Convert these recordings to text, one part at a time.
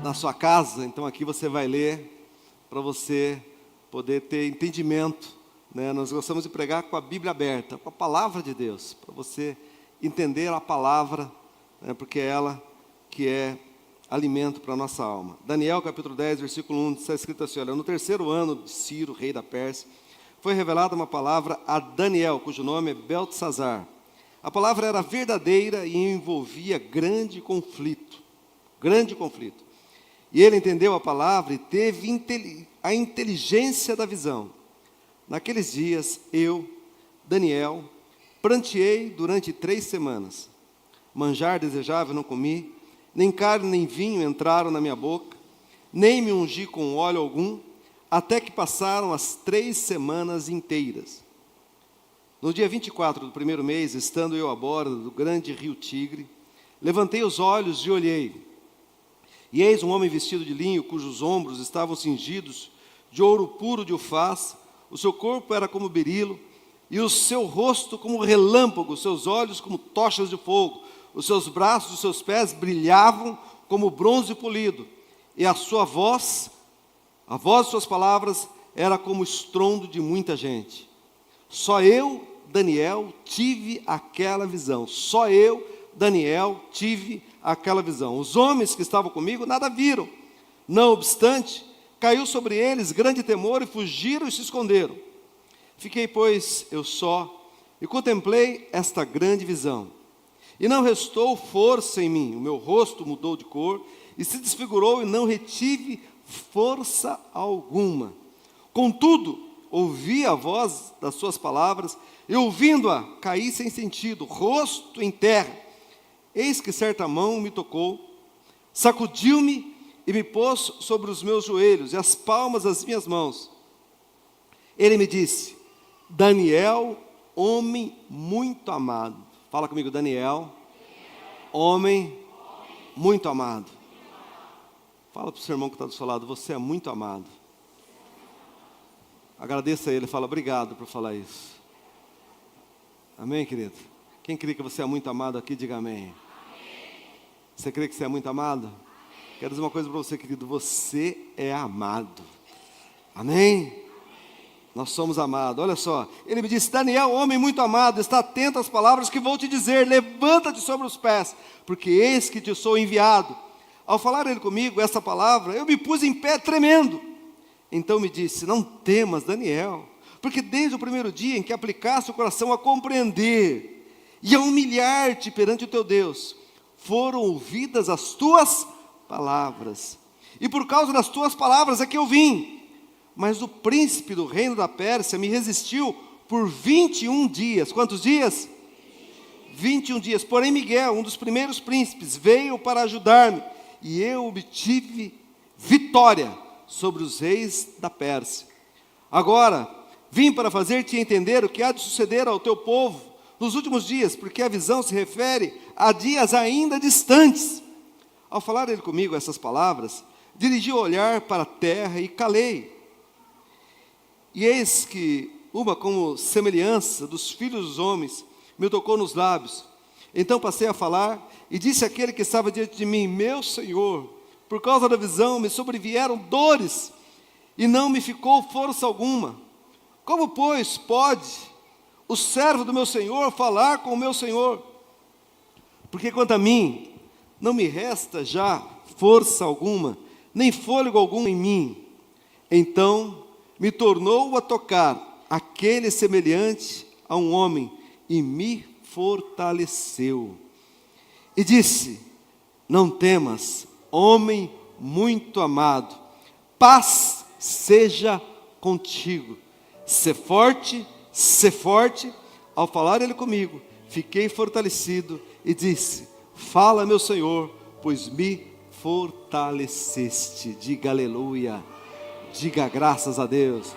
na sua casa, então aqui você vai ler para você poder ter entendimento, né? Nós gostamos de pregar com a Bíblia aberta, com a palavra de Deus, para você entender a palavra, né? Porque é ela que é alimento para a nossa alma. Daniel capítulo 10, versículo 1, está escrito assim: olha, no terceiro ano de Ciro, rei da Pérsia, foi revelada uma palavra a Daniel, cujo nome é Beltesazar. A palavra era verdadeira e envolvia grande conflito. E ele entendeu a palavra e teve a inteligência da visão. Naqueles dias, eu, Daniel, pranteei durante 3 semanas. Manjar desejável não comi, nem carne nem vinho entraram na minha boca, nem me ungi com óleo algum, até que passaram as 3 semanas inteiras. No dia 24 do primeiro mês, estando eu à borda do grande rio Tigre, levantei os olhos e olhei. E eis um homem vestido de linho, cujos ombros estavam cingidos de ouro puro de Ufaz, o seu corpo era como berilo, e o seu rosto como relâmpago, os seus olhos como tochas de fogo, os seus braços e os seus pés brilhavam como bronze polido, e a voz de suas palavras era como o estrondo de muita gente. Só eu, Daniel, tive aquela visão. Só eu, Daniel, tive aquela visão. Os homens que estavam comigo nada viram. Não obstante, caiu sobre eles grande temor e fugiram e se esconderam. Fiquei, pois, eu só e contemplei esta grande visão. E não restou força em mim. O meu rosto mudou de cor e se desfigurou e não retive força alguma. Contudo, ouvi a voz das suas palavras, e ouvindo-a, caí sem sentido, rosto em terra. Eis que certa mão me tocou, sacudiu-me e me pôs sobre os meus joelhos e as palmas das minhas mãos. Ele me disse: Daniel, homem muito amado. Fala comigo, Daniel, homem muito amado. Fala para o seu irmão que está do seu lado: você é muito amado. Agradeça a ele, fala: obrigado por falar isso. Amém, querido? Quem crê que você é muito amado aqui, diga amém. Amém. Você crê que você é muito amado? Amém. Quero dizer uma coisa para você, querido: você é amado. Amém? Amém? Nós somos amados. Olha só, ele me disse: Daniel, homem muito amado, está atento às palavras que vou te dizer, levanta-te sobre os pés, porque eis que te sou enviado. Ao falar ele comigo essa palavra, eu me pus em pé tremendo. Então me disse: não temas, Daniel, porque desde o primeiro dia em que aplicaste o coração a compreender e a humilhar-te perante o teu Deus, foram ouvidas as tuas palavras. E por causa das tuas palavras é que eu vim. Mas o príncipe do reino da Pérsia me resistiu por 21 dias. Quantos dias? 21 dias. Porém Miguel, um dos primeiros príncipes, veio para ajudar-me, e eu obtive vitória sobre os reis da Pérsia. Agora, vim para fazer-te entender o que há de suceder ao teu povo nos últimos dias, porque a visão se refere a dias ainda distantes. Ao falar ele comigo essas palavras, dirigi o olhar para a terra e calei. E eis que uma como semelhança dos filhos dos homens me tocou nos lábios. Então passei a falar e disse àquele que estava diante de mim: meu Senhor, por causa da visão me sobrevieram dores, e não me ficou força alguma. Como, pois, pode o servo do meu Senhor falar com o meu Senhor? Porque quanto a mim, não me resta já força alguma, nem fôlego algum em mim. Então me tornou a tocar aquele semelhante a um homem, e me fortaleceu. E disse: não temas, homem muito amado, paz seja contigo. Sê forte, sê forte. Ao falar ele comigo, fiquei fortalecido e disse: fala, meu Senhor, pois me fortaleceste. Diga aleluia, diga graças a Deus.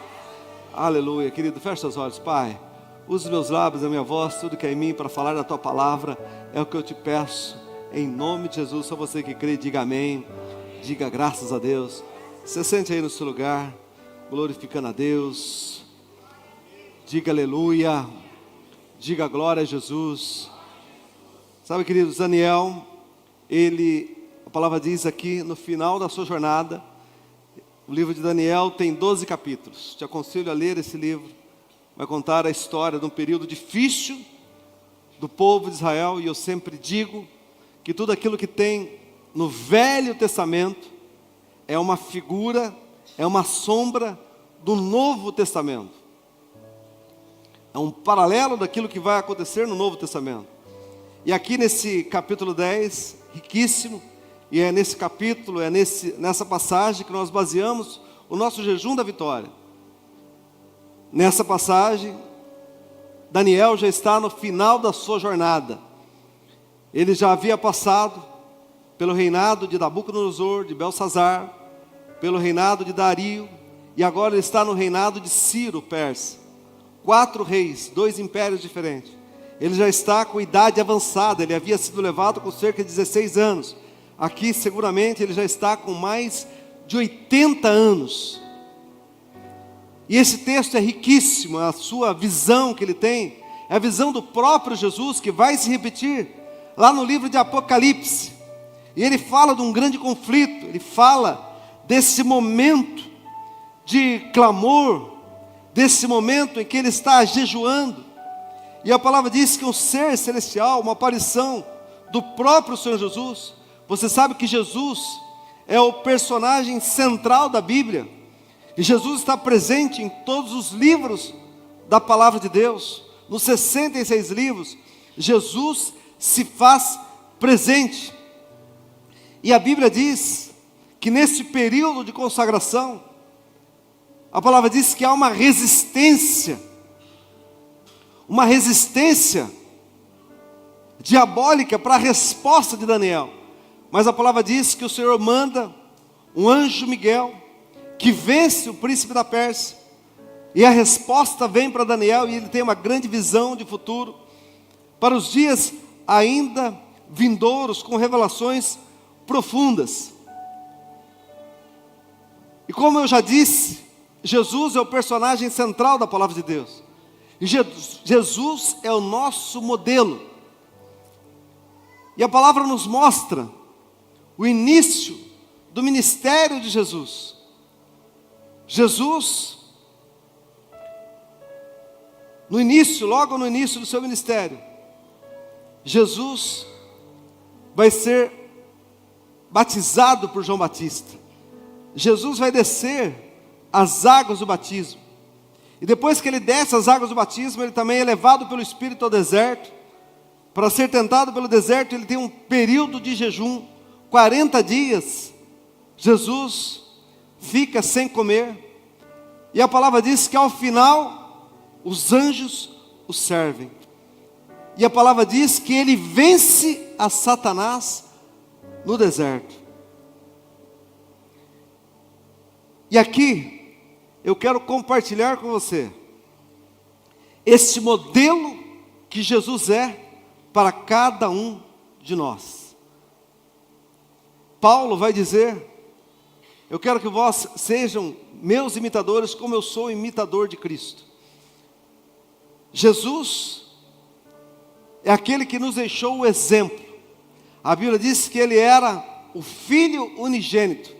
Aleluia. Querido, fecha os olhos. Pai, use os meus lábios, a minha voz, tudo que é em mim para falar da tua palavra, é o que eu te peço, em nome de Jesus. Só você que crê, diga amém, diga graças a Deus. Você sente aí no seu lugar, glorificando a Deus, diga aleluia, diga glória a Jesus. Sabe, queridos, Daniel, a palavra diz aqui, no final da sua jornada, o livro de Daniel tem 12 capítulos. Te aconselho a ler esse livro. Vai contar a história de um período difícil do povo de Israel. E eu sempre digo que tudo aquilo que tem no Velho Testamento é uma figura, é uma sombra do Novo Testamento. É um paralelo daquilo que vai acontecer no Novo Testamento. E aqui nesse capítulo 10, riquíssimo, e é nesse capítulo, nessa passagem que nós baseamos o nosso jejum da vitória. Nessa passagem, Daniel já está no final da sua jornada. Ele já havia passado pelo reinado de Nabucodonosor, de Belsazar, pelo reinado de Dario, e agora ele está no reinado de Ciro, persa. 4 reis, 2 impérios diferentes. Ele já está com idade avançada, ele havia sido levado com cerca de 16 anos. Aqui seguramente ele já está com mais de 80 anos. E esse texto é riquíssimo, a sua visão que ele tem, é a visão do próprio Jesus, que vai se repetir lá no livro de Apocalipse. E ele fala de um grande conflito, ele fala desse momento de clamor, desse momento em que ele está jejuando. E a palavra diz que um ser celestial, uma aparição do próprio Senhor Jesus. Você sabe que Jesus é o personagem central da Bíblia. E Jesus está presente em todos os livros da palavra de Deus. Nos 66 livros, Jesus se faz presente. E a Bíblia diz que nesse período de consagração, a palavra diz que há uma resistência diabólica para a resposta de Daniel. Mas a palavra diz que o Senhor manda um anjo Miguel, que vence o príncipe da Pérsia, e a resposta vem para Daniel, e ele tem uma grande visão de futuro, para os dias ainda vindouros, com revelações profundas. E como eu já disse, Jesus é o personagem central da palavra de Deus. E Jesus é o nosso modelo. E a palavra nos mostra o início do ministério de Jesus. Jesus, logo no início do seu ministério, Jesus vai ser batizado por João Batista. Jesus vai descer as águas do batismo. E depois que ele desce as águas do batismo, ele também é levado pelo Espírito ao deserto. Para ser tentado pelo deserto, ele tem um período de jejum, 40 dias. Jesus fica sem comer. E a palavra diz que ao final, os anjos o servem. E a palavra diz que ele vence a Satanás no deserto. E aqui, eu quero compartilhar com você esse modelo que Jesus é para cada um de nós. Paulo vai dizer: eu quero que vós sejam meus imitadores, como eu sou imitador de Cristo. Jesus é aquele que nos deixou o exemplo. A Bíblia diz que ele era o Filho unigênito,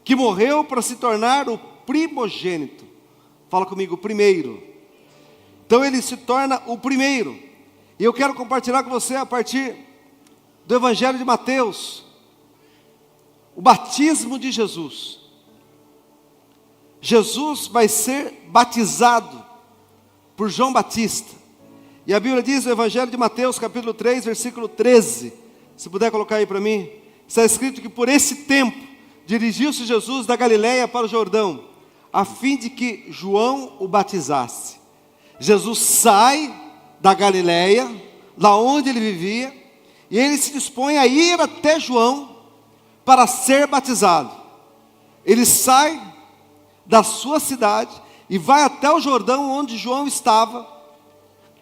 que morreu para se tornar o primogênito. Fala comigo, primeiro. Então ele se torna o primeiro. E eu quero compartilhar com você a partir do Evangelho de Mateus, o batismo de Jesus. Jesus vai ser batizado por João Batista. E a Bíblia diz no Evangelho de Mateus, capítulo 3, versículo 13. Se puder colocar aí para mim. Está escrito que por esse tempo dirigiu-se Jesus da Galileia para o Jordão, a fim de que João o batizasse. Jesus sai da Galileia, da onde ele vivia, e ele se dispõe a ir até João para ser batizado. Ele sai da sua cidade e vai até o Jordão onde João estava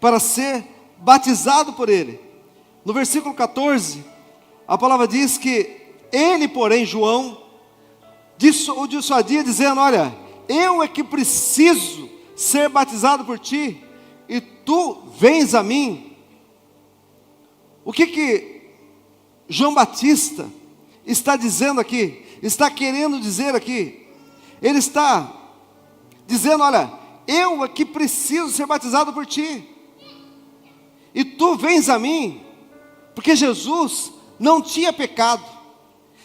para ser batizado por ele. No versículo 14, a palavra diz que ele, porém, João, o dissuadia dizendo: olha, eu é que preciso ser batizado por ti, e tu vens a mim. O que João Batista está dizendo aqui, está querendo dizer aqui, ele está dizendo: olha, eu aqui preciso ser batizado por ti, e tu vens a mim, porque Jesus não tinha pecado.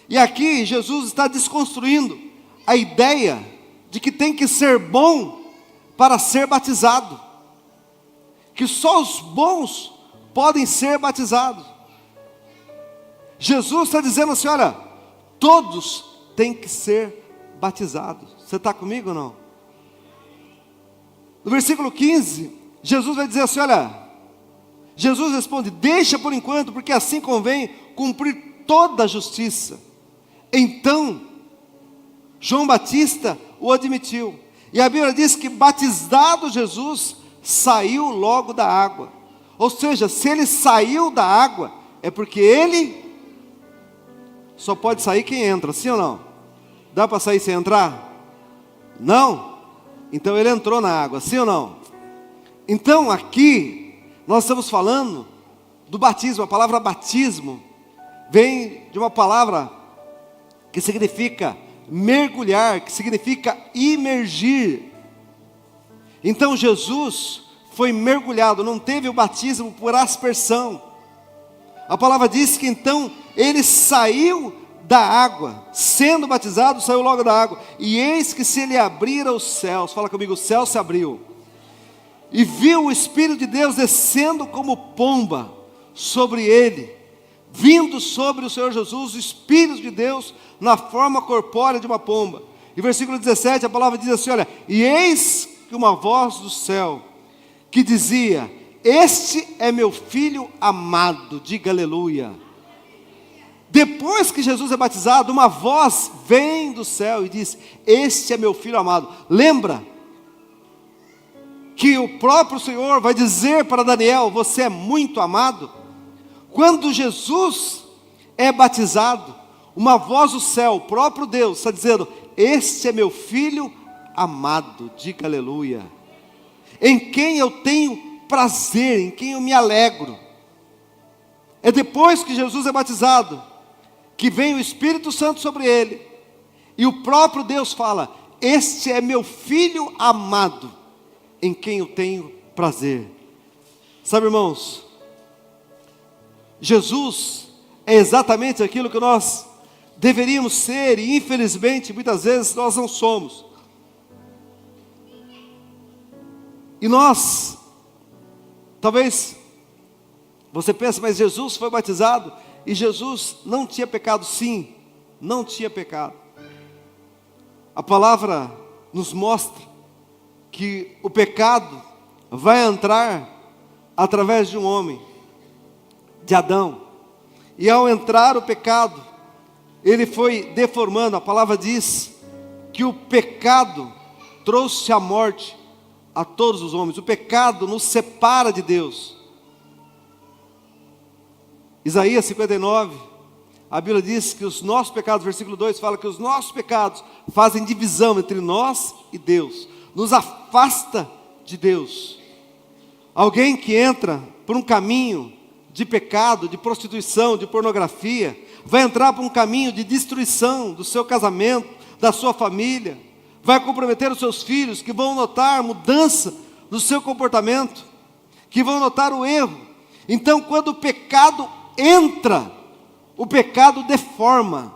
E aqui Jesus está desconstruindo a ideia de que tem que ser bom para ser batizado, que só os bons podem ser batizados. Jesus está dizendo assim: olha, todos têm que ser batizados. Você está comigo ou não? No versículo 15, Jesus vai dizer assim: olha, Jesus responde: deixa por enquanto, porque assim convém cumprir toda a justiça. Então, João Batista o admitiu. E a Bíblia diz que, batizado Jesus, saiu logo da água. Ou seja, se ele saiu da água, é porque ele só pode sair quem entra, sim ou não? Dá para sair sem entrar? Não? Então ele entrou na água, sim ou não? Então aqui, nós estamos falando do batismo. A palavra batismo vem de uma palavra que significa mergulhar, que significa imergir. Então Jesus foi mergulhado, não teve o batismo por aspersão. A palavra diz que então ele saiu da água, sendo batizado, saiu logo da água, e eis que se lhe abriram os céus. Fala comigo: o céu se abriu, e viu o Espírito de Deus descendo como pomba sobre ele, vindo sobre o Senhor Jesus, o Espírito de Deus na forma corpórea de uma pomba. E versículo 17, a palavra diz assim: olha, e eis que uma voz do céu, que dizia: este é meu filho amado, diga aleluia. Depois que Jesus é batizado, uma voz vem do céu e diz: este é meu filho amado. Lembra que o próprio Senhor vai dizer para Daniel: você é muito amado? Quando Jesus é batizado, uma voz do céu, o próprio Deus está dizendo: este é meu filho amado, diga aleluia, em quem eu tenho prazer, em quem eu me alegro. É depois que Jesus é batizado que vem o Espírito Santo sobre ele, e o próprio Deus fala: este é meu filho amado, em quem eu tenho prazer. Sabe, irmãos, Jesus é exatamente aquilo que nós deveríamos ser, e infelizmente muitas vezes nós não somos. E nós, talvez você pense: mas Jesus foi batizado e Jesus não tinha pecado. Sim, não tinha pecado. A palavra nos mostra que o pecado vai entrar através de um homem, de Adão. E ao entrar o pecado, ele foi deformando. A palavra diz que o pecado trouxe a morte a todos os homens. O pecado nos separa de Deus. Isaías 59, a Bíblia diz que os nossos pecados, versículo 2, fala que os nossos pecados fazem divisão entre nós e Deus, nos afasta de Deus. Alguém que entra por um caminho de pecado, de prostituição, de pornografia, vai entrar por um caminho de destruição do seu casamento, da sua família, vai comprometer os seus filhos, que vão notar mudança no seu comportamento, que vão notar o erro. Então, quando o pecado entra, o pecado deforma,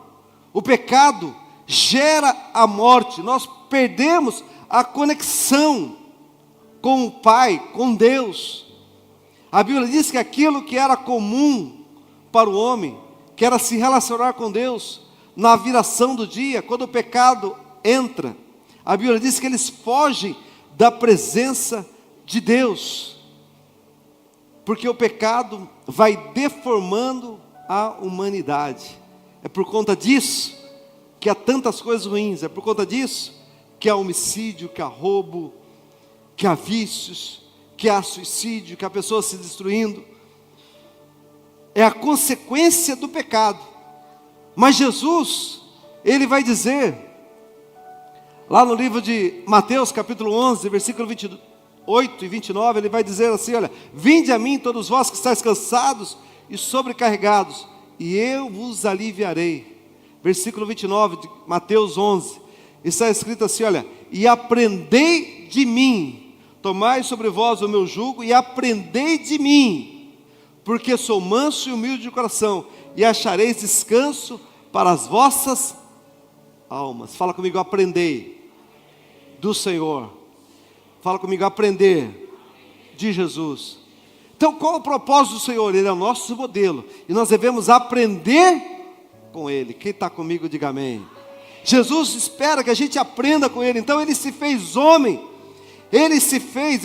o pecado gera a morte. Nós perdemos a conexão com o Pai, com Deus. A Bíblia diz que aquilo que era comum para o homem, que era se relacionar com Deus na viração do dia, quando o pecado entra, a Bíblia diz que eles fogem da presença de Deus, porque o pecado vai deformando a humanidade. É por conta disso que há tantas coisas ruins, é por conta disso que há homicídio, que há roubo, que há vícios, que há suicídio, que há pessoas se destruindo. É a consequência do pecado. Mas Jesus, ele vai dizer, lá no livro de Mateus capítulo 11, versículo 28 e 29, ele vai dizer assim: olha, vinde a mim todos vós que estáis cansados e sobrecarregados, e eu vos aliviarei. Versículo 29 de Mateus 11, está escrito assim, olha: e aprendei de mim, tomai sobre vós o meu jugo, e aprendei de mim, porque sou manso e humilde de coração, e achareis descanso para as vossas almas. Fala comigo, aprendei do Senhor. Fala comigo, aprender de Jesus. Então, qual é o propósito do Senhor? Ele é o nosso modelo, e nós devemos aprender com Ele. Quem está comigo, diga amém. Jesus espera que a gente aprenda com Ele. Então Ele se fez homem. Ele se fez,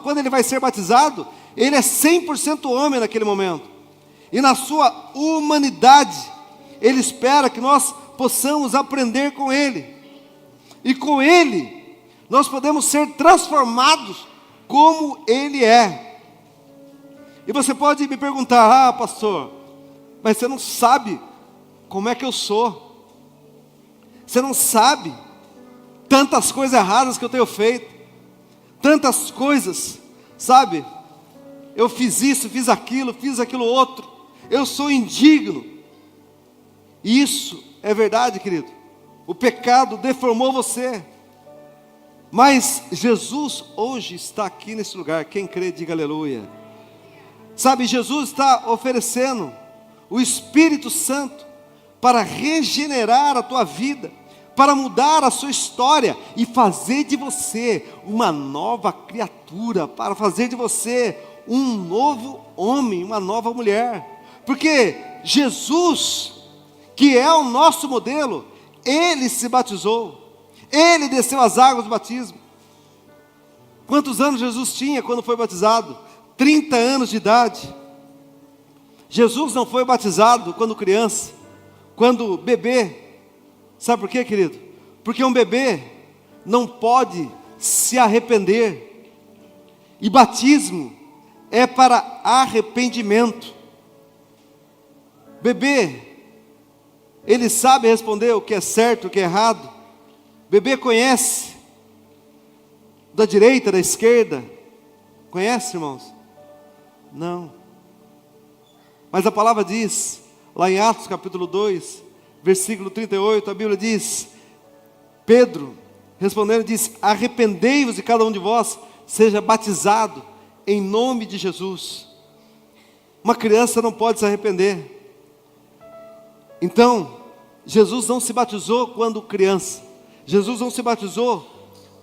quando Ele vai ser batizado, Ele é 100% homem naquele momento. E na sua humanidade, Ele espera que nós possamos aprender com Ele. E com Ele, nós podemos ser transformados como Ele é. E você pode me perguntar, pastor, mas você não sabe como é que eu sou. Você não sabe tantas coisas erradas que eu tenho feito. Tantas coisas, sabe? Eu fiz isso, fiz aquilo outro. Eu sou indigno. Isso é verdade, querido. O pecado deformou você. Mas Jesus hoje está aqui nesse lugar. Quem crê, diga aleluia. Sabe, Jesus está oferecendo o Espírito Santo para regenerar a tua vida, para mudar a sua história e fazer de você uma nova criatura, para fazer de você um novo homem, uma nova mulher. Porque Jesus, que é o nosso modelo, Ele se batizou, Ele desceu as águas do batismo. Quantos anos Jesus tinha quando foi batizado? 30 anos de idade. Jesus não foi batizado quando criança, quando bebê. Sabe por quê, querido? Porque um bebê não pode se arrepender. E batismo é para arrependimento. Bebê, ele sabe responder o que é certo, o que é errado. Bebê conhece da direita, da esquerda. Conhece, irmãos? Não. Mas a palavra diz, lá em Atos capítulo 2, versículo 38, a Bíblia diz, Pedro respondendo diz: arrependei-vos e cada um de vós seja batizado em nome de Jesus. Uma criança não pode se arrepender. Então, Jesus não se batizou quando criança. Jesus não se batizou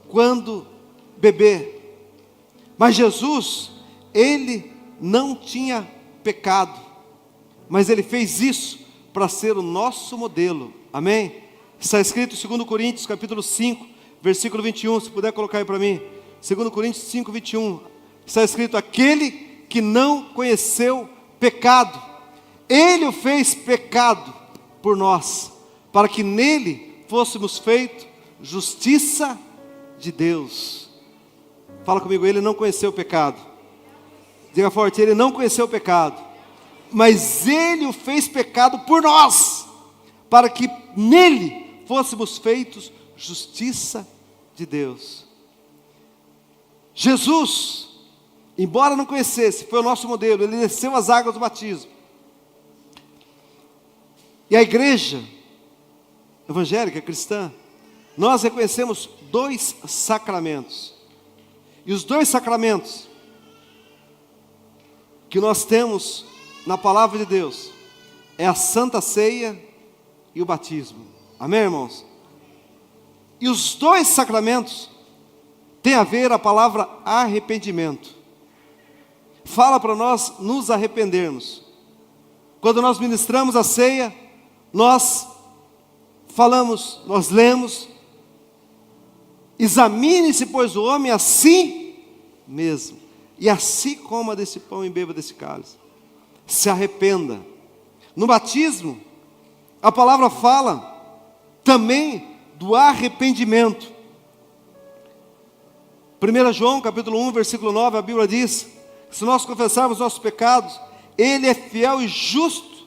quando bebê. Mas Jesus, Ele não tinha pecado. Mas Ele fez isso para ser o nosso modelo. Amém? Está escrito em 2 Coríntios capítulo 5, versículo 21. Se puder colocar aí para mim. 2 Coríntios 5, 21. Está escrito: aquele que não conheceu pecado, Ele o fez pecado por nós, para que nele fôssemos feitos justiça de Deus. Fala comigo, Ele não conheceu o pecado. Diga forte, Ele não conheceu o pecado, mas Ele o fez pecado por nós, para que nele fôssemos feitos justiça de Deus. Jesus, embora não conhecesse, foi o nosso modelo. Ele desceu as águas do batismo. E a igreja evangélica cristã, nós reconhecemos 2 sacramentos. E os 2 sacramentos que nós temos na palavra de Deus é a Santa Ceia e o batismo. Amém, irmãos? E os 2 sacramentos têm a ver a palavra arrependimento. Fala para nós nos arrependermos. Quando nós ministramos a ceia, nós falamos, nós lemos: examine-se, pois, o homem a si mesmo, e assim coma desse pão e beba desse cálice. Se arrependa. No batismo, a palavra fala também do arrependimento. 1 João capítulo 1, versículo 9, a Bíblia diz: se nós confessarmos nossos pecados, Ele é fiel e justo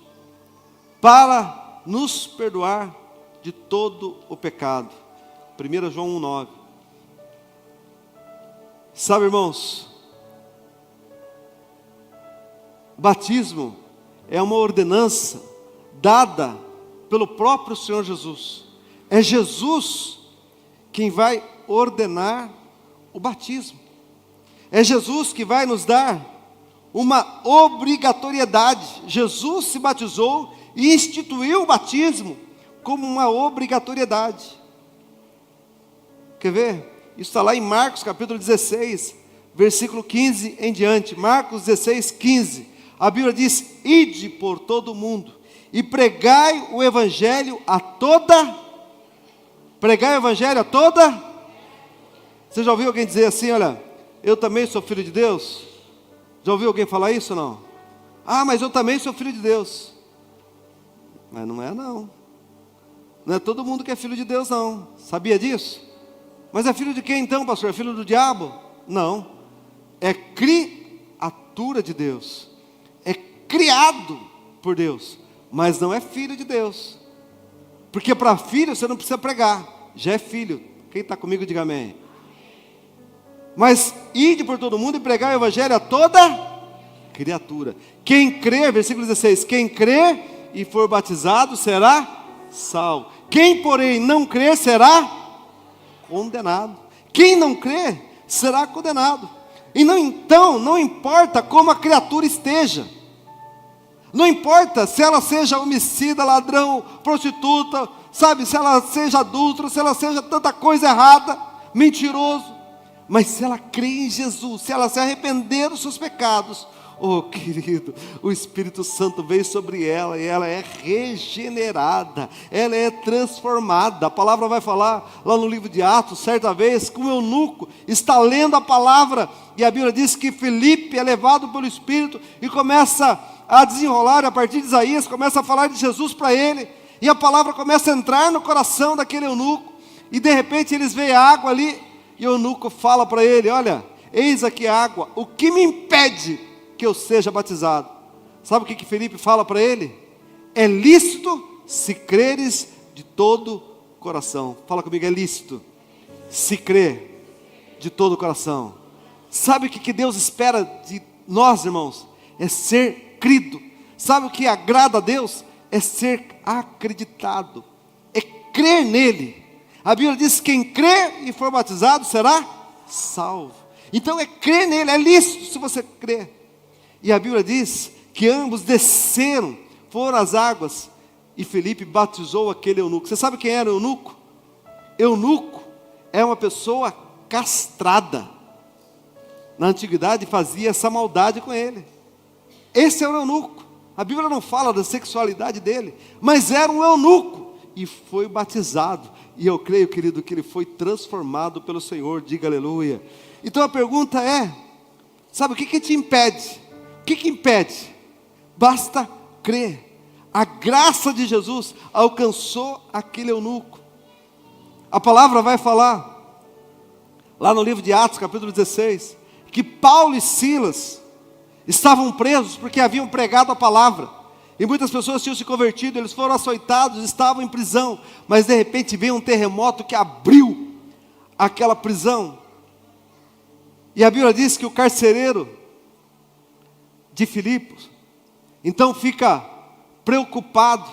para nos perdoar de todo o pecado. 1 João 1, 9. Sabe, irmãos, batismo é uma ordenança dada pelo próprio Senhor Jesus. É Jesus quem vai ordenar o batismo. É Jesus que vai nos dar uma obrigatoriedade. Jesus se batizou e instituiu o batismo como uma obrigatoriedade. Quer ver? Isso está lá em Marcos capítulo 16, versículo 15 em diante. Marcos 16, 15. A Bíblia diz: ide por todo o mundo e pregai o evangelho a toda. Pregai o evangelho a toda. Você já ouviu alguém dizer assim, olha, eu também sou filho de Deus? Já ouviu alguém falar isso ou não? Ah, mas eu também sou filho de Deus. Mas não é não. Não é todo mundo que é filho de Deus não. Sabia disso? Mas é filho de quem então, pastor? É filho do diabo? Não. É criatura de Deus. É criado por Deus. Mas não é filho de Deus. Porque para filho você não precisa pregar. Já é filho. Quem está comigo, diga amém. Mas ide por todo mundo e pregar o evangelho a toda criatura. Quem crê, versículo 16, quem crê e for batizado será salvo. Quem, porém, não crê será condenado. Quem não crê será condenado. E não, então, não importa como a criatura esteja. Não importa se ela seja homicida, ladrão, prostituta, sabe, se ela seja adúltera, se ela seja tanta coisa errada, mentiroso. Mas se ela crê em Jesus, se ela se arrepender dos seus pecados, oh querido, o Espírito Santo veio sobre ela e ela é regenerada, ela é transformada. A palavra vai falar lá no livro de Atos, certa vez, que o eunuco está lendo a palavra e a Bíblia diz que Filipe é levado pelo Espírito e começa a desenrolar, a partir de Isaías, começa a falar de Jesus para ele, e a palavra começa a entrar no coração daquele eunuco, e de repente eles veem a água ali, e o eunuco fala para ele: olha, eis aqui a água, o que me impede que eu seja batizado? Sabe o que Filipe fala para ele? É lícito se creres de todo coração. Fala comigo, é lícito se crer de todo coração. Sabe o que Deus espera de nós, irmãos? É ser crido. Sabe o que agrada a Deus? É ser acreditado, é crer nele. A Bíblia diz: quem crê e for batizado será salvo. Então é crer nele, é lícito se você crer. E a Bíblia diz que ambos desceram, foram às águas, e Filipe batizou aquele eunuco. Você sabe quem era o eunuco? Eunuco é uma pessoa castrada. Na antiguidade fazia essa maldade com ele. Esse era o eunuco. A Bíblia não fala da sexualidade dele, mas era um eunuco e foi batizado. E eu creio, querido, que ele foi transformado pelo Senhor. Diga aleluia. Então a pergunta é: sabe o que te impede? O que impede? Basta crer. A graça de Jesus alcançou aquele eunuco. A palavra vai falar lá no livro de Atos, capítulo 16, que Paulo e Silas estavam presos porque haviam pregado a palavra, e muitas pessoas tinham se convertido, eles foram açoitados, estavam em prisão, mas de repente veio um terremoto que abriu aquela prisão, e a Bíblia diz que o carcereiro de Filipos, então fica preocupado,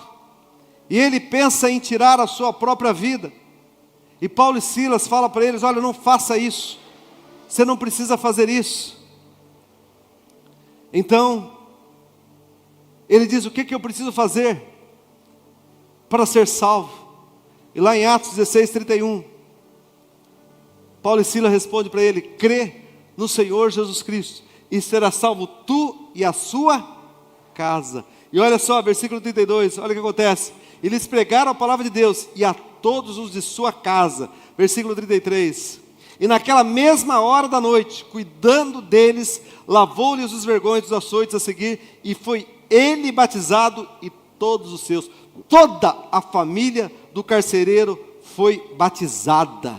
e ele pensa em tirar a sua própria vida, e Paulo e Silas falam para eles: olha, não faça isso, você não precisa fazer isso. Então, ele diz: o que eu preciso fazer para ser salvo? E lá em Atos 16, 31, Paulo e Silas respondem para ele: crê no Senhor Jesus Cristo, e será salvo tu e a sua casa. E olha só, versículo 32, olha o que acontece. Eles pregaram a palavra de Deus, e a todos os de sua casa. Versículo 33. E naquela mesma hora da noite, cuidando deles, lavou-lhes os vergões dos açoites a seguir, e foi ele batizado e todos os seus. Toda a família do carcereiro foi batizada.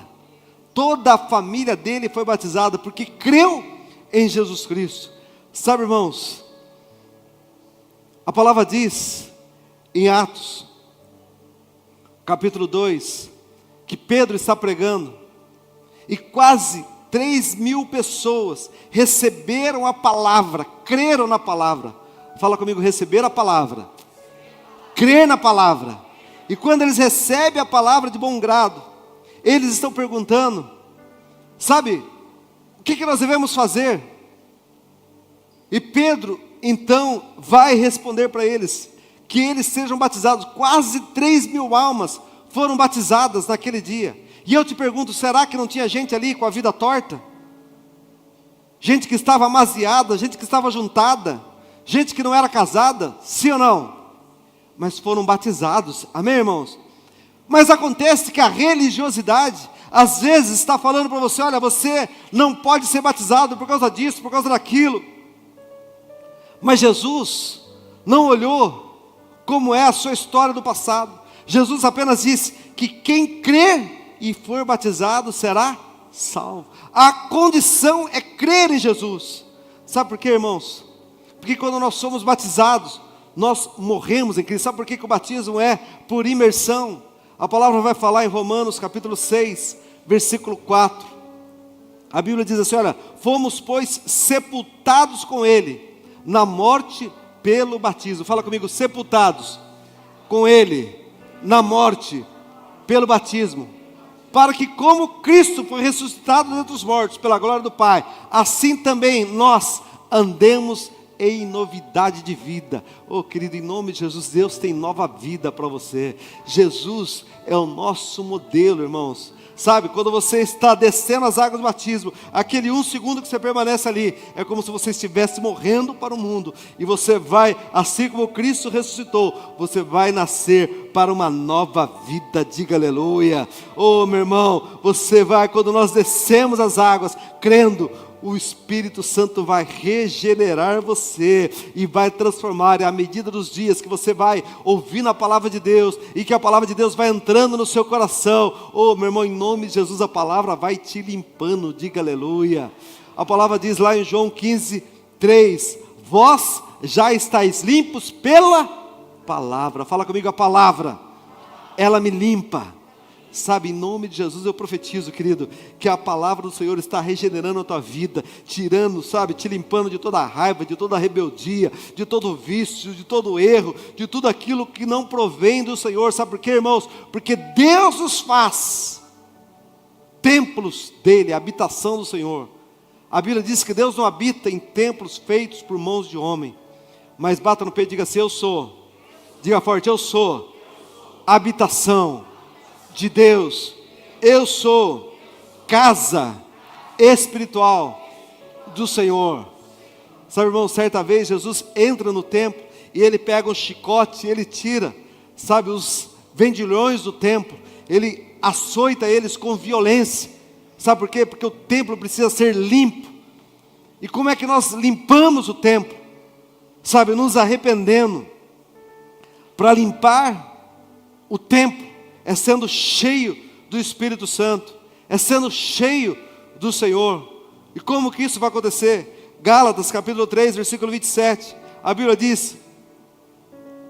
Toda a família dele foi batizada, porque creu em Jesus Cristo. Sabe, irmãos, a palavra diz em Atos, capítulo 2, que Pedro está pregando, e quase 3.000 pessoas receberam a palavra, creram na palavra. Fala comigo: receber a palavra, crer na palavra. E quando eles recebem a palavra de bom grado, eles estão perguntando, sabe, o que nós devemos fazer? E Pedro, então, vai responder para eles, que eles sejam batizados. Quase 3.000 almas foram batizadas naquele dia. E eu te pergunto, será que não tinha gente ali com a vida torta? Gente que estava amaziada, gente que estava juntada, gente que não era casada, sim ou não? Mas foram batizados, amém, irmãos? Mas acontece que a religiosidade, às vezes, está falando para você, olha, você não pode ser batizado por causa disso, por causa daquilo. Mas Jesus não olhou como é a sua história do passado. Jesus apenas disse que quem crer e for batizado será salvo. A condição é crer em Jesus. Sabe por quê, irmãos? Porque quando nós somos batizados, nós morremos em Cristo. Sabe por que o batismo é por imersão? A palavra vai falar em Romanos capítulo 6, versículo 4. A Bíblia diz assim, olha, fomos pois sepultados com Ele na morte pelo batismo. Fala comigo, sepultados com Ele na morte pelo batismo, para que como Cristo foi ressuscitado dentre os mortos pela glória do Pai, assim também nós andemos em novidade de vida. Oh querido, em nome de Jesus, Deus tem nova vida para você. Jesus é o nosso modelo, irmãos. Sabe, quando você está descendo as águas do batismo, aquele 1 segundo que você permanece ali, é como se você estivesse morrendo para o mundo, e você vai, assim como Cristo ressuscitou, você vai nascer para uma nova vida, diga aleluia. Oh meu irmão, você vai, quando nós descemos as águas, crendo, o Espírito Santo vai regenerar você e vai transformar. E à medida dos dias que você vai ouvindo a palavra de Deus e que a palavra de Deus vai entrando no seu coração, oh meu irmão, em nome de Jesus, a palavra vai te limpando, diga aleluia. A palavra diz lá em João 15, 3, vós já estáis limpos pela palavra. Fala comigo, a palavra, ela me limpa. Sabe, em nome de Jesus eu profetizo, querido, que a palavra do Senhor está regenerando a tua vida, tirando, sabe, te limpando de toda a raiva, de toda a rebeldia, de todo o vício, de todo o erro, de tudo aquilo que não provém do Senhor. Sabe por quê, irmãos? Porque Deus nos faz templos dele, a habitação do Senhor. A Bíblia diz que Deus não habita em templos feitos por mãos de homem. Mas bata no peito e diga assim, eu sou, diga forte, eu sou a habitação de Deus. Eu sou casa espiritual do Senhor. Sabe, irmão, certa vez Jesus entra no templo e ele pega um chicote e ele tira, sabe, os vendilhões do templo, ele açoita eles com violência. Sabe por quê? Porque o templo precisa ser limpo. E como é que nós limpamos o templo? Sabe, nos arrependendo. Para limpar o templo é sendo cheio do Espírito Santo, é sendo cheio do Senhor. E como que isso vai acontecer? Gálatas capítulo 3, versículo 27, a Bíblia diz,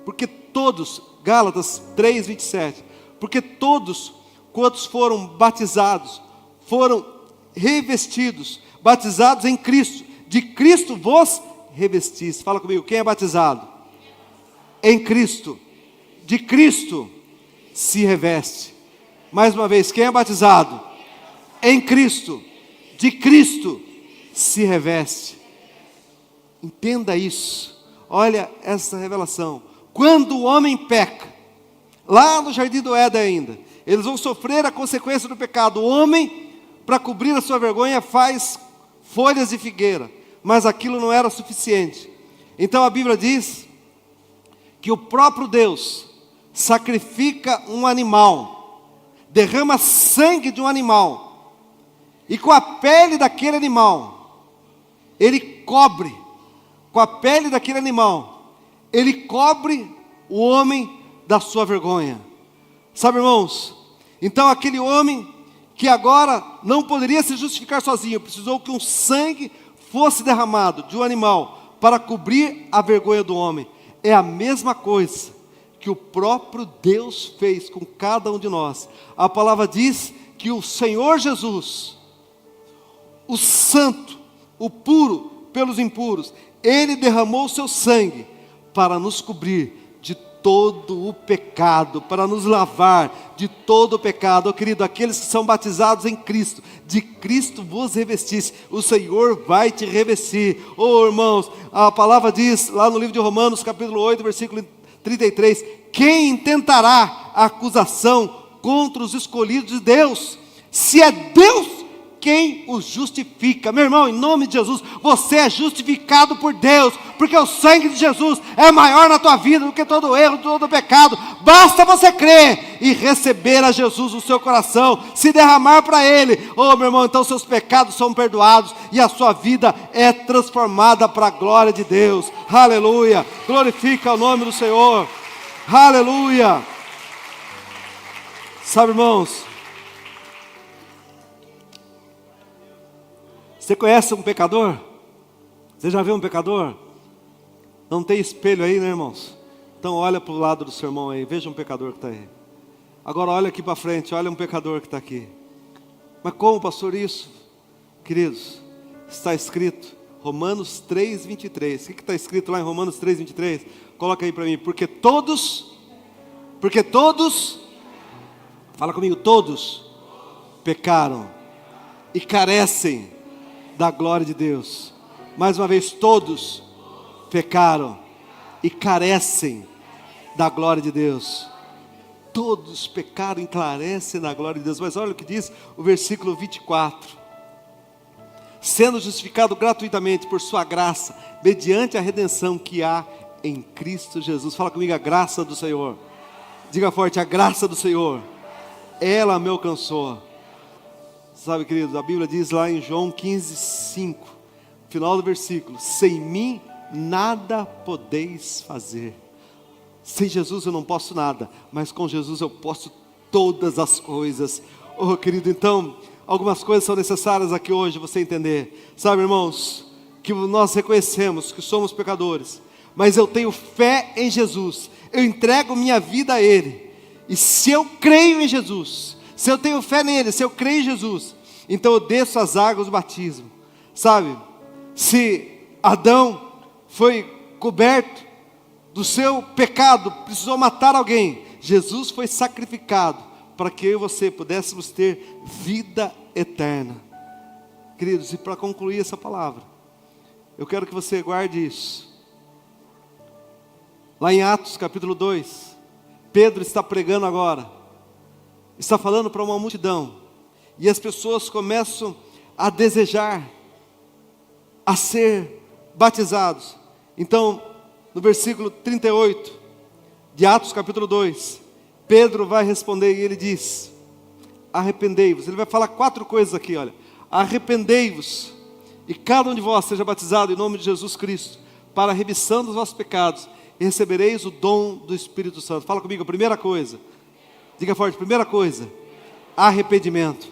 porque todos, Gálatas 3, 27, porque todos quantos foram batizados, foram revestidos, batizados em Cristo, de Cristo vos revestis. Fala comigo, quem é batizado? Em Cristo, de Cristo se reveste. Mais uma vez, quem é batizado? Em Cristo, de Cristo se reveste. Entenda isso. Olha essa revelação. Quando o homem peca, lá no jardim do Éden ainda, eles vão sofrer a consequência do pecado. O homem, para cobrir a sua vergonha, faz folhas de figueira, mas aquilo não era suficiente. Então a Bíblia diz que o próprio Deus sacrifica um animal, derrama sangue de um animal, e com a pele daquele animal, ele cobre, com a pele daquele animal, ele cobre o homem da sua vergonha. Sabe, irmãos, então aquele homem que agora não poderia se justificar sozinho, precisou que um sangue fosse derramado de um animal para cobrir a vergonha do homem. É a mesma coisa que o próprio Deus fez com cada um de nós. A palavra diz que o Senhor Jesus, o santo, o puro pelos impuros, ele derramou o seu sangue para nos cobrir de todo o pecado, para nos lavar de todo o pecado. Querido, aqueles que são batizados em Cristo, de Cristo vos revestisse, o Senhor vai te revestir. Irmãos, a palavra diz lá no livro de Romanos, capítulo 8, versículo 33, quem intentará a acusação contra os escolhidos de Deus, se é Deus quem os justifica? Meu irmão, em nome de Jesus, você é justificado por Deus, porque o sangue de Jesus é maior na tua vida do que todo erro, todo pecado. Basta você crer e receber a Jesus no seu coração, se derramar para Ele. Meu irmão, então seus pecados são perdoados e a sua vida é transformada para a glória de Deus. Aleluia, glorifica o nome do Senhor. Aleluia. Sabe, irmãos, você conhece um pecador? Você já viu um pecador? Não tem espelho aí, né, irmãos? Então olha para o lado do seu irmão aí, veja um pecador que está aí. Agora olha aqui para frente, olha um pecador que está aqui. Mas como, pastor, isso? Queridos, está escrito, Romanos 3:23. O que está escrito lá em Romanos 3:23? Coloca aí para mim, porque todos, fala comigo, todos pecaram e carecem da glória de Deus. Mais uma vez, todos pecaram e carecem da glória de Deus. Todos pecaram e carecem da glória de Deus. Mas olha o que diz o versículo 24. Sendo justificado gratuitamente por sua graça, mediante a redenção que há em Cristo Jesus. Fala comigo, a graça do Senhor. Diga forte, a graça do Senhor. Ela me alcançou. Sabe, queridos, a Bíblia diz lá em João 15:5, final do versículo, sem mim nada podeis fazer. Sem Jesus eu não posso nada, mas com Jesus eu posso todas as coisas. Querido, então, algumas coisas são necessárias aqui hoje você entender. Sabe, irmãos, que nós reconhecemos que somos pecadores, mas eu tenho fé em Jesus, eu entrego minha vida a Ele, e se eu creio em Jesus, se eu tenho fé nele, se eu creio em Jesus, então eu desço as águas do batismo. Sabe, se Adão foi coberto do seu pecado, precisou matar alguém, Jesus foi sacrificado para que eu e você pudéssemos ter vida eterna. Queridos, e para concluir essa palavra, eu quero que você guarde isso. Lá em Atos capítulo 2, Pedro está pregando agora, está falando para uma multidão, e as pessoas começam a desejar, a ser batizados. Então, no versículo 38, de Atos capítulo 2, Pedro vai responder e ele diz, arrependei-vos. Ele vai falar 4 coisas aqui, olha. Arrependei-vos, e cada um de vós seja batizado em nome de Jesus Cristo, para a remissão dos vossos pecados, e recebereis o dom do Espírito Santo. Fala comigo, a primeira coisa. Diga forte, primeira coisa, arrependimento.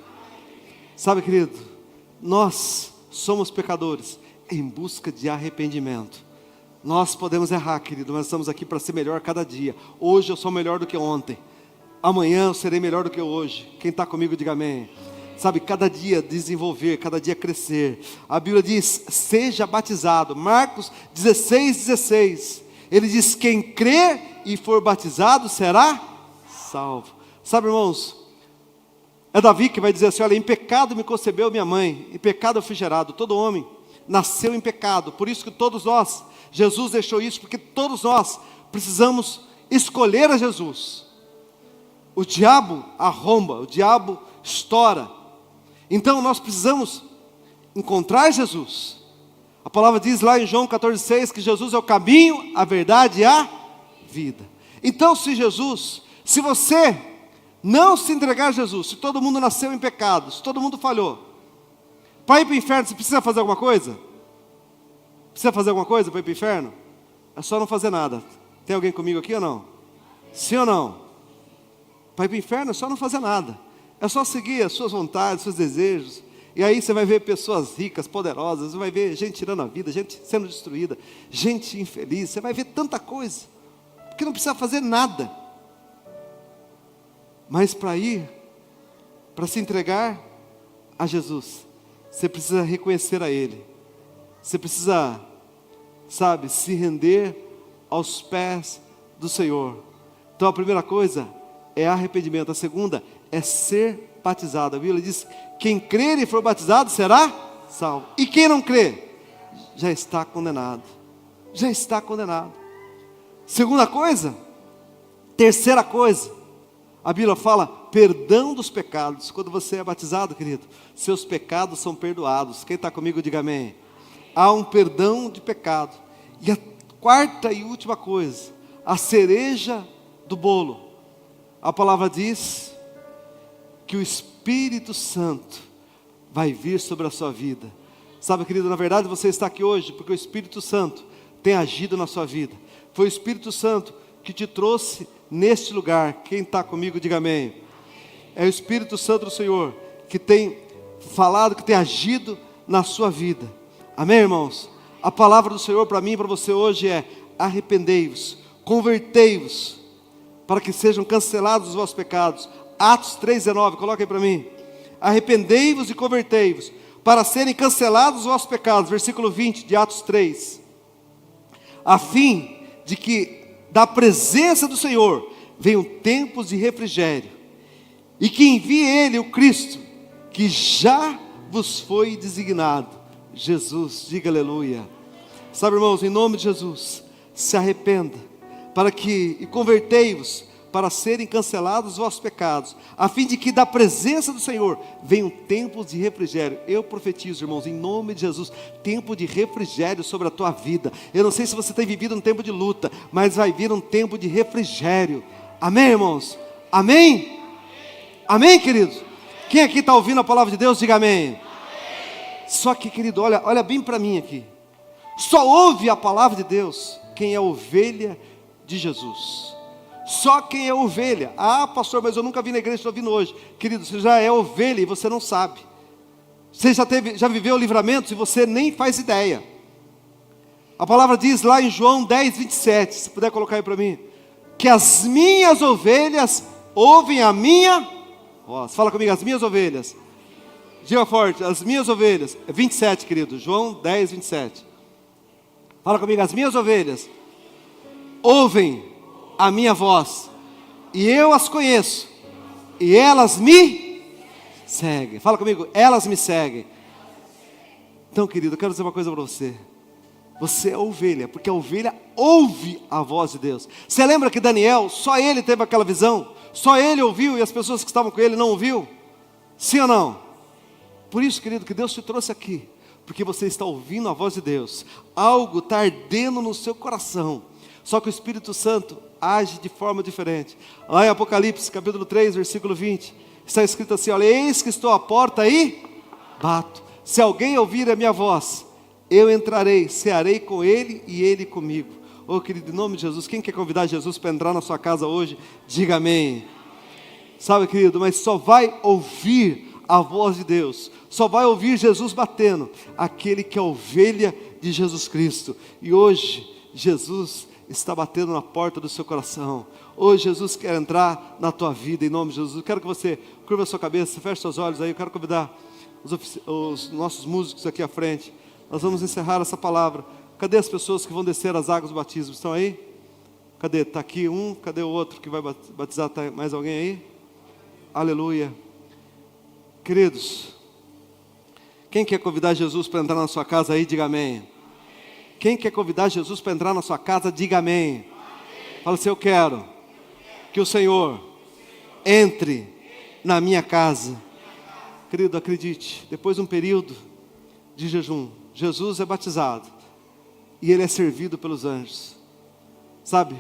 Sabe, querido, nós somos pecadores em busca de arrependimento. Nós podemos errar, querido, mas estamos aqui para ser melhor cada dia. Hoje eu sou melhor do que ontem, amanhã eu serei melhor do que hoje. Quem está comigo, diga amém. Sabe, cada dia desenvolver, cada dia crescer. A Bíblia diz, seja batizado. Marcos 16:16, ele diz, quem crer e for batizado será salvo. Sabe, irmãos, é Davi que vai dizer assim, olha, em pecado me concebeu minha mãe, em pecado eu fui gerado. Todo homem nasceu em pecado, por isso que todos nós, Jesus deixou isso, porque todos nós precisamos escolher a Jesus. O diabo arromba, o diabo estoura, então nós precisamos encontrar Jesus. A palavra diz lá em João 14:6, que Jesus é o caminho, a verdade e a vida. Então se você não se entregar a Jesus, se todo mundo nasceu em pecado, se todo mundo falhou, para ir para o inferno, você precisa fazer alguma coisa? Precisa fazer alguma coisa para ir para o inferno? É só não fazer nada. Tem alguém comigo aqui ou não? Sim ou não? Para ir para o inferno é só não fazer nada. É só seguir as suas vontades, seus desejos. E aí você vai ver pessoas ricas, poderosas, você vai ver gente tirando a vida, gente sendo destruída, gente infeliz, você vai ver tanta coisa, porque não precisa fazer nada. Mas para se entregar a Jesus, você precisa reconhecer a Ele. Você precisa, sabe, se render aos pés do Senhor. Então a primeira coisa é arrependimento. A segunda é ser batizado. A Bíblia diz: quem crer e for batizado será salvo. E quem não crê, já está condenado. Já está condenado. Segunda coisa, terceira coisa, a Bíblia fala perdão dos pecados. Quando você é batizado, querido, seus pecados são perdoados. Quem está comigo, diga amém. Há um perdão de pecado. E a quarta e última coisa, a cereja do bolo, a palavra diz que o Espírito Santo vai vir sobre a sua vida. Sabe, querido, na verdade você está aqui hoje porque o Espírito Santo tem agido na sua vida. Foi o Espírito Santo que te trouxe neste lugar. Quem está comigo, diga amém. É o Espírito Santo do Senhor que tem falado, que tem agido na sua vida. Amém, irmãos? A palavra do Senhor para mim e para você hoje é: arrependei-vos, convertei-vos, para que sejam cancelados os vossos pecados. Atos 3,19, coloca aí para mim. Arrependei-vos e convertei-vos, para serem cancelados os vossos pecados. Versículo 20 de Atos 3. A fim de que da presença do Senhor venham tempos de refrigério, e que envie Ele, o Cristo, que já vos foi designado. Jesus, diga aleluia. Sabe, irmãos, em nome de Jesus, se arrependa, e convertei-vos, para serem cancelados os vossos pecados, a fim de que da presença do Senhor venham tempos de refrigério. Eu profetizo, irmãos, em nome de Jesus, tempo de refrigério sobre a tua vida. Eu não sei se você tem vivido um tempo de luta, mas vai vir um tempo de refrigério. Amém, irmãos? Amém? Amém, queridos? Quem aqui está ouvindo a palavra de Deus, diga amém. Só que, querido, olha bem para mim aqui. Só ouve a palavra de Deus quem é ovelha de Jesus. Só quem é ovelha. Ah, pastor, mas eu nunca vi na igreja, estou vindo hoje. Querido, você já é ovelha e você não sabe. Você já viveu livramentos e você nem faz ideia. A palavra diz lá em João 10, 27, se puder colocar aí para mim, que as minhas ovelhas ouvem a minha voz. Fala comigo, as minhas ovelhas. Diga forte, as minhas ovelhas. 27, querido, João 10, 27. Fala comigo, as minhas ovelhas ouvem a minha voz, e eu as conheço, e elas me seguem. Fala comigo, elas me seguem. Então, querido, eu quero dizer uma coisa para você. Você é ovelha, porque a ovelha ouve a voz de Deus. Você lembra que Daniel, só ele teve aquela visão? Só ele ouviu e as pessoas que estavam com ele não ouviu? Sim ou não? Por isso, querido, que Deus te trouxe aqui, porque você está ouvindo a voz de Deus. Algo está ardendo no seu coração. Só que o Espírito Santo age de forma diferente. Lá em Apocalipse, capítulo 3, versículo 20, está escrito assim: olha, eis que estou à porta e bato. Se alguém ouvir a minha voz, eu entrarei, cearei com ele e ele comigo. Oh, querido, em nome de Jesus, quem quer convidar Jesus para entrar na sua casa hoje, diga amém. Sabe, querido, mas só vai ouvir a voz de Deus, só vai ouvir Jesus batendo aquele que é ovelha de Jesus Cristo. E hoje, Jesus está batendo na porta do seu coração. Hoje Jesus quer entrar na tua vida, em nome de Jesus. Eu quero que você curva a sua cabeça, feche seus olhos aí. Eu quero convidar os nossos músicos aqui à frente. Nós vamos encerrar essa palavra. Cadê as pessoas que vão descer as águas do batismo? Estão aí? Cadê? Está aqui um, cadê o outro que vai batizar? Está mais alguém aí? Aleluia. Queridos, quem quer convidar Jesus para entrar na sua casa aí, diga amém. Quem quer convidar Jesus para entrar na sua casa, diga amém. Fala assim: eu quero que o Senhor entre na minha casa. Querido, acredite, depois de um período de jejum, Jesus é batizado e Ele é servido pelos anjos. Sabe,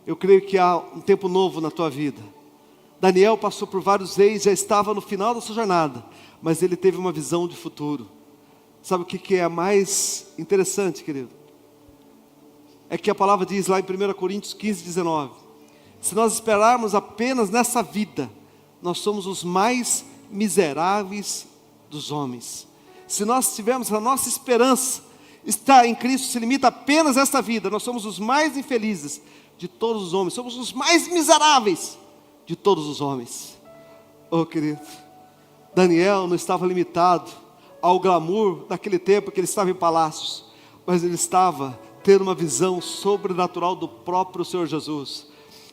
eu creio que há um tempo novo na tua vida. Daniel passou por vários reis, já estava no final da sua jornada, mas ele teve uma visão de futuro. Sabe o que é mais interessante, querido? É que a palavra diz lá em 1 Coríntios 15, 19: se nós esperarmos apenas nessa vida, nós somos os mais miseráveis dos homens. Se nós tivermos a nossa esperança está em Cristo, se limita apenas a esta vida, nós somos os mais infelizes de todos os homens, somos os mais miseráveis de todos os homens. Oh, querido, Daniel não estava limitado ao glamour daquele tempo que ele estava em palácios, mas ele estava ter uma visão sobrenatural do próprio Senhor Jesus.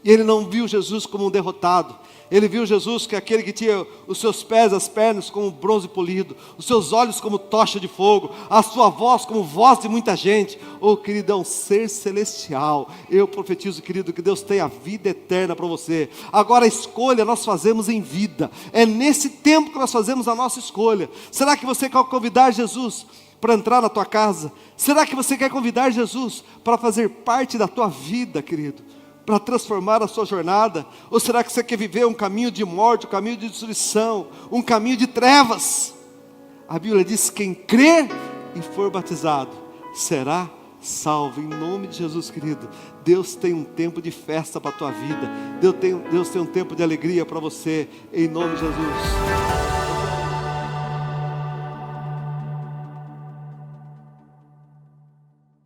E ele não viu Jesus como um derrotado. Ele viu Jesus que é aquele que tinha os seus pés, as pernas como bronze polido, os seus olhos como tocha de fogo, a sua voz como voz de muita gente. Oh, querido, é um ser celestial. Eu profetizo, querido, que Deus tem a vida eterna para você. Agora a escolha nós fazemos em vida. É nesse tempo que nós fazemos a nossa escolha. Será que você quer convidar Jesus para entrar na tua casa? Será que você quer convidar Jesus para fazer parte da tua vida, querido? Para transformar a sua jornada? Ou será que você quer viver um caminho de morte, um caminho de destruição, um caminho de trevas? A Bíblia diz: quem crer e for batizado será salvo. Em nome de Jesus, querido, Deus tem um tempo de festa para a tua vida. Deus tem um tempo de alegria para você, em nome de Jesus.